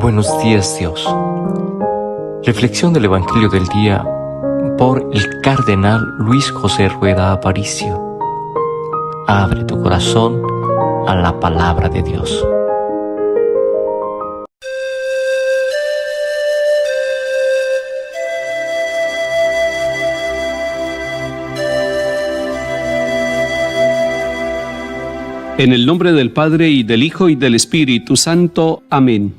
Buenos días, Dios. Reflexión del Evangelio del día por el Cardenal Luis José Rueda Aparicio. Abre tu corazón a la palabra de Dios. En el nombre del Padre, y del Hijo, y del Espíritu Santo. Amén.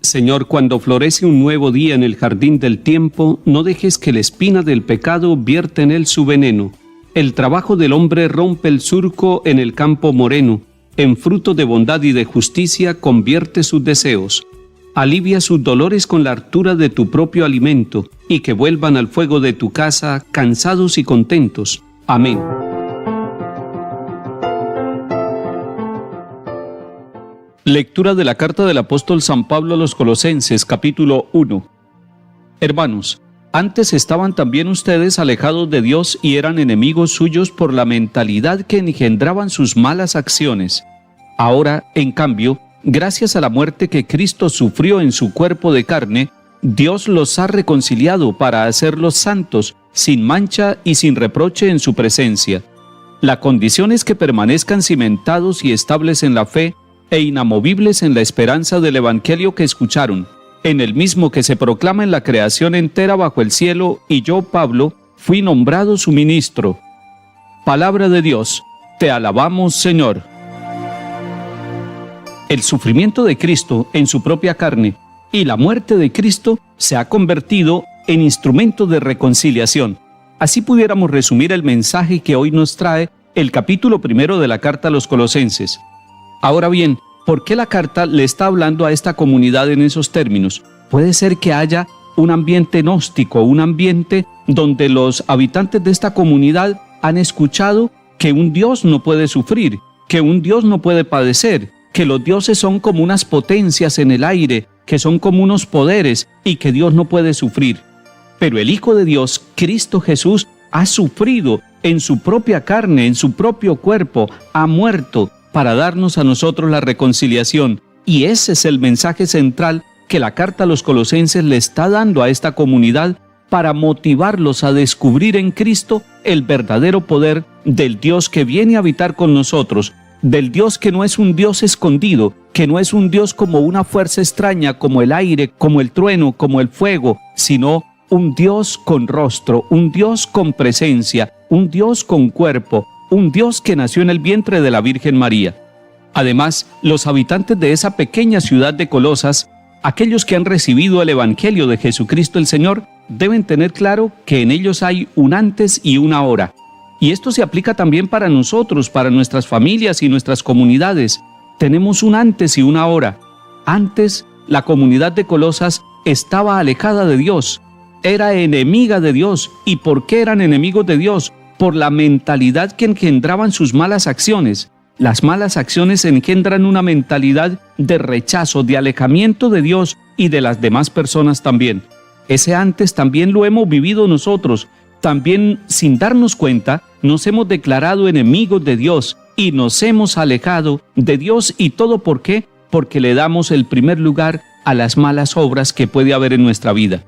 Señor, cuando florece un nuevo día en el jardín del tiempo, no dejes que la espina del pecado vierta en él su veneno. El trabajo del hombre rompe el surco en el campo moreno. En fruto de bondad y de justicia convierte sus deseos. Alivia sus dolores con la hartura de tu propio alimento, y que vuelvan al fuego de tu casa cansados y contentos. Amén. Lectura de la carta del apóstol San Pablo a los Colosenses, capítulo 1. Hermanos, antes estaban también ustedes alejados de Dios y eran enemigos suyos por la mentalidad que engendraban sus malas acciones. Ahora, en cambio, gracias a la muerte que Cristo sufrió en su cuerpo de carne, Dios los ha reconciliado para hacerlos santos, sin mancha y sin reproche en su presencia. La condición es que permanezcan cimentados y estables en la fe, e inamovibles en la esperanza del Evangelio que escucharon, en el mismo que se proclama en la creación entera bajo el cielo, y yo, Pablo, fui nombrado su ministro. Palabra de Dios, te alabamos, Señor. El sufrimiento de Cristo en su propia carne y la muerte de Cristo se ha convertido en instrumento de reconciliación. Así pudiéramos resumir el mensaje que hoy nos trae el capítulo 1 de la carta a los Colosenses. Ahora bien, ¿por qué la carta le está hablando a esta comunidad en esos términos? Puede ser que haya un ambiente gnóstico, un ambiente donde los habitantes de esta comunidad han escuchado que un Dios no puede sufrir, que un Dios no puede padecer, que los dioses son como unas potencias en el aire, que son como unos poderes y que Dios no puede sufrir. Pero el Hijo de Dios, Cristo Jesús, ha sufrido en su propia carne, en su propio cuerpo, ha muerto para darnos a nosotros la reconciliación. Y ese es el mensaje central que la carta a los Colosenses le está dando a esta comunidad para motivarlos a descubrir en Cristo el verdadero poder del Dios que viene a habitar con nosotros, del Dios que no es un Dios escondido, que no es un Dios como una fuerza extraña, como el aire, como el trueno, como el fuego, sino un Dios con rostro, un Dios con presencia, un Dios con cuerpo, un Dios que nació en el vientre de la Virgen María. Además, los habitantes de esa pequeña ciudad de Colosas, aquellos que han recibido el Evangelio de Jesucristo el Señor, deben tener claro que en ellos hay un antes y una ahora. Y esto se aplica también para nosotros, para nuestras familias y nuestras comunidades. Tenemos un antes y una ahora. Antes, la comunidad de Colosas estaba alejada de Dios, era enemiga de Dios. ¿Y por qué eran enemigos de Dios? Por la mentalidad que engendraban sus malas acciones. Las malas acciones engendran una mentalidad de rechazo, de alejamiento de Dios y de las demás personas también. Ese antes también lo hemos vivido nosotros. También, sin darnos cuenta, nos hemos declarado enemigos de Dios y nos hemos alejado de Dios. ¿Y todo por qué? Porque le damos el primer lugar a las malas obras que puede haber en nuestra vida.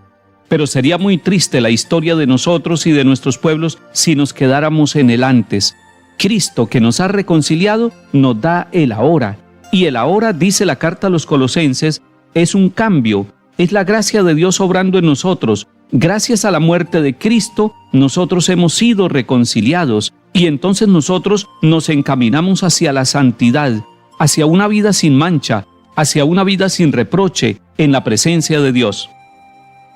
Pero sería muy triste la historia de nosotros y de nuestros pueblos si nos quedáramos en el antes. Cristo, que nos ha reconciliado, nos da el ahora. Y el ahora, dice la carta a los Colosenses, es un cambio, es la gracia de Dios obrando en nosotros. Gracias a la muerte de Cristo, nosotros hemos sido reconciliados y entonces nosotros nos encaminamos hacia la santidad, hacia una vida sin mancha, hacia una vida sin reproche en la presencia de Dios.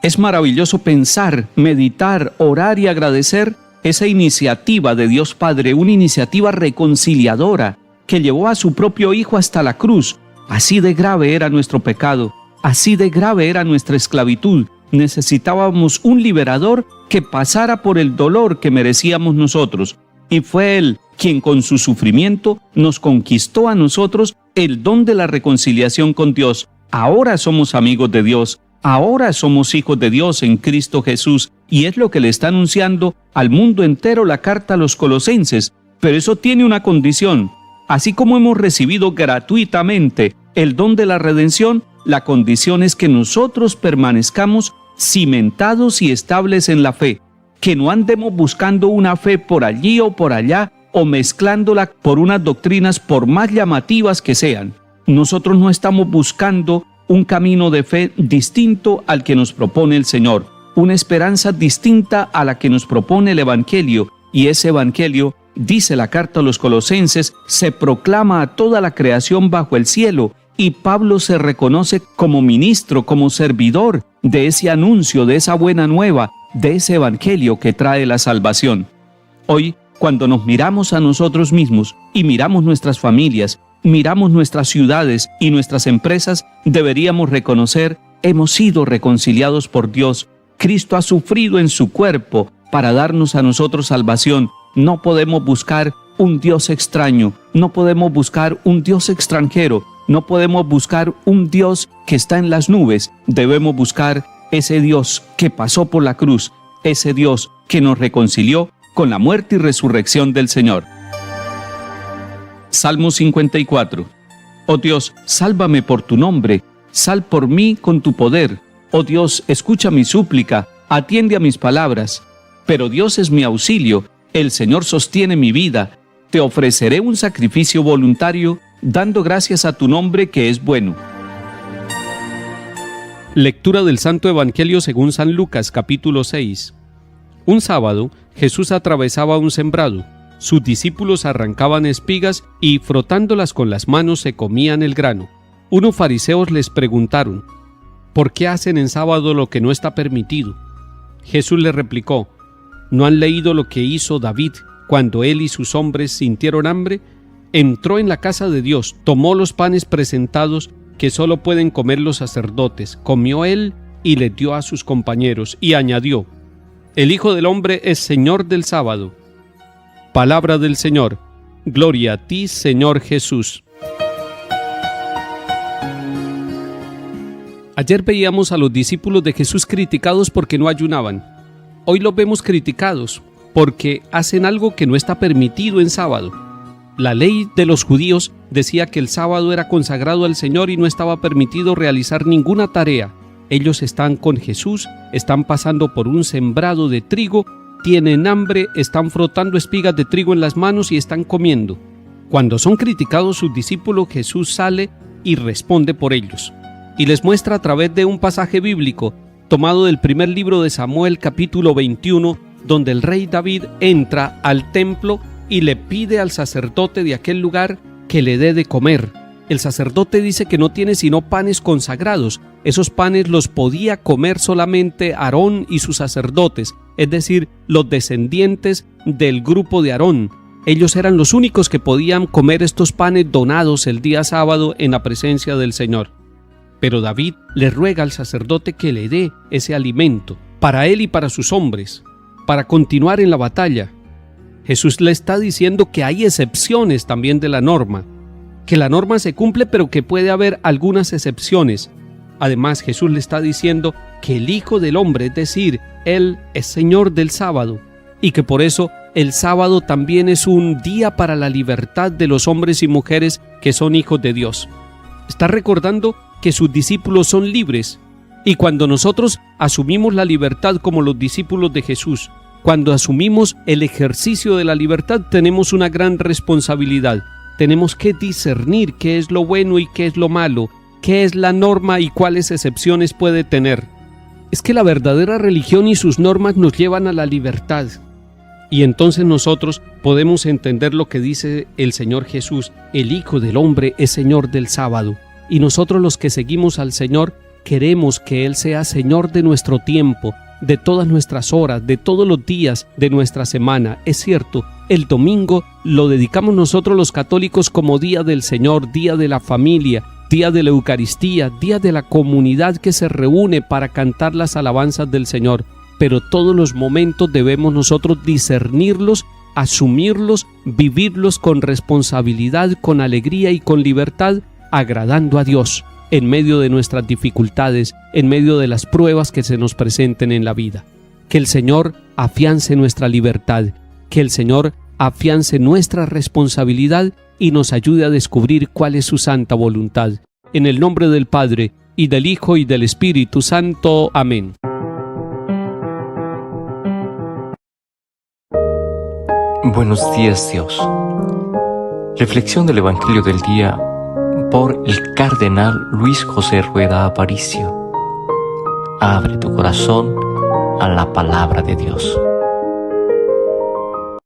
Es maravilloso pensar, meditar, orar y agradecer esa iniciativa de Dios Padre, una iniciativa reconciliadora que llevó a su propio Hijo hasta la cruz. Así de grave era nuestro pecado, así de grave era nuestra esclavitud. Necesitábamos un liberador que pasara por el dolor que merecíamos nosotros. Y fue Él quien con su sufrimiento nos conquistó a nosotros el don de la reconciliación con Dios. Ahora somos amigos de Dios. Ahora somos hijos de Dios en Cristo Jesús, y es lo que le está anunciando al mundo entero la carta a los Colosenses. Pero eso tiene una condición. Así como hemos recibido gratuitamente el don de la redención, la condición es que nosotros permanezcamos cimentados y estables en la fe, que no andemos buscando una fe por allí o por allá o mezclándola por unas doctrinas por más llamativas que sean. Nosotros no estamos buscando un camino de fe distinto al que nos propone el Señor, una esperanza distinta a la que nos propone el Evangelio, y ese Evangelio, dice la carta a los Colosenses, se proclama a toda la creación bajo el cielo, y Pablo se reconoce como ministro, como servidor de ese anuncio, de esa buena nueva, de ese Evangelio que trae la salvación. Hoy, cuando nos miramos a nosotros mismos y miramos nuestras familias, miramos nuestras ciudades y nuestras empresas, deberíamos reconocer, hemos sido reconciliados por Dios. Cristo ha sufrido en su cuerpo para darnos a nosotros salvación. No podemos buscar un Dios extraño, no podemos buscar un Dios extranjero, no podemos buscar un Dios que está en las nubes. Debemos buscar ese Dios que pasó por la cruz, ese Dios que nos reconcilió con la muerte y resurrección del Señor. Salmo 54. Oh Dios, sálvame por tu nombre, sal por mí con tu poder. Oh Dios, escucha mi súplica, atiende a mis palabras. Pero Dios es mi auxilio, el Señor sostiene mi vida. Te ofreceré un sacrificio voluntario, dando gracias a tu nombre que es bueno. Lectura del Santo Evangelio según San Lucas, capítulo 6. Un sábado, Jesús atravesaba un sembrado. Sus discípulos arrancaban espigas y, frotándolas con las manos, se comían el grano. Unos fariseos les preguntaron: ¿por qué hacen en sábado lo que no está permitido? Jesús les replicó: ¿no han leído lo que hizo David cuando él y sus hombres sintieron hambre? Entró en la casa de Dios, tomó los panes presentados que solo pueden comer los sacerdotes, comió él y les dio a sus compañeros, y añadió: el Hijo del Hombre es Señor del sábado. Palabra del Señor. Gloria a ti, Señor Jesús. Ayer veíamos a los discípulos de Jesús criticados porque no ayunaban. Hoy los vemos criticados porque hacen algo que no está permitido en sábado. La ley de los judíos decía que el sábado era consagrado al Señor y no estaba permitido realizar ninguna tarea. Ellos están con Jesús, están pasando por un sembrado de trigo, tienen hambre, están frotando espigas de trigo en las manos y están comiendo. Cuando son criticados sus discípulos, Jesús sale y responde por ellos. Y les muestra a través de un pasaje bíblico tomado del primer libro de Samuel, capítulo 21, donde el rey David entra al templo y le pide al sacerdote de aquel lugar que le dé de comer. El sacerdote dice que no tiene sino panes consagrados. Esos panes los podía comer solamente Aarón y sus sacerdotes, es decir, los descendientes del grupo de Aarón. Ellos eran los únicos que podían comer estos panes donados el día sábado en la presencia del Señor. Pero David le ruega al sacerdote que le dé ese alimento, para él y para sus hombres, para continuar en la batalla. Jesús le está diciendo que hay excepciones también de la norma, que la norma se cumple pero que puede haber algunas excepciones. Además, Jesús le está diciendo que el Hijo del Hombre, es decir, Él es Señor del sábado, y que por eso el sábado también es un día para la libertad de los hombres y mujeres que son hijos de Dios. Está recordando que sus discípulos son libres, y cuando nosotros asumimos la libertad como los discípulos de Jesús, cuando asumimos el ejercicio de la libertad, tenemos una gran responsabilidad. Tenemos que discernir qué es lo bueno y qué es lo malo, qué es la norma y cuáles excepciones puede tener. Es que la verdadera religión y sus normas nos llevan a la libertad. Y entonces nosotros podemos entender lo que dice el Señor Jesús: el Hijo del Hombre es Señor del sábado. Y nosotros, los que seguimos al Señor, queremos que Él sea Señor de nuestro tiempo, de todas nuestras horas, de todos los días de nuestra semana. Es cierto, el domingo lo dedicamos nosotros los católicos como día del Señor, día de la familia, día de la Eucaristía, día de la comunidad que se reúne para cantar las alabanzas del Señor. Pero todos los momentos debemos nosotros discernirlos, asumirlos, vivirlos con responsabilidad, con alegría y con libertad, agradando a Dios en medio de nuestras dificultades, en medio de las pruebas que se nos presenten en la vida. Que el Señor afiance nuestra libertad, que el Señor afiance nuestra responsabilidad y nos ayude a descubrir cuál es su santa voluntad. En el nombre del Padre, y del Hijo, y del Espíritu Santo. Amén. Buenos días, Dios. Reflexión del Evangelio del día por el cardenal Luis José Rueda Aparicio. Abre tu corazón a la palabra de Dios.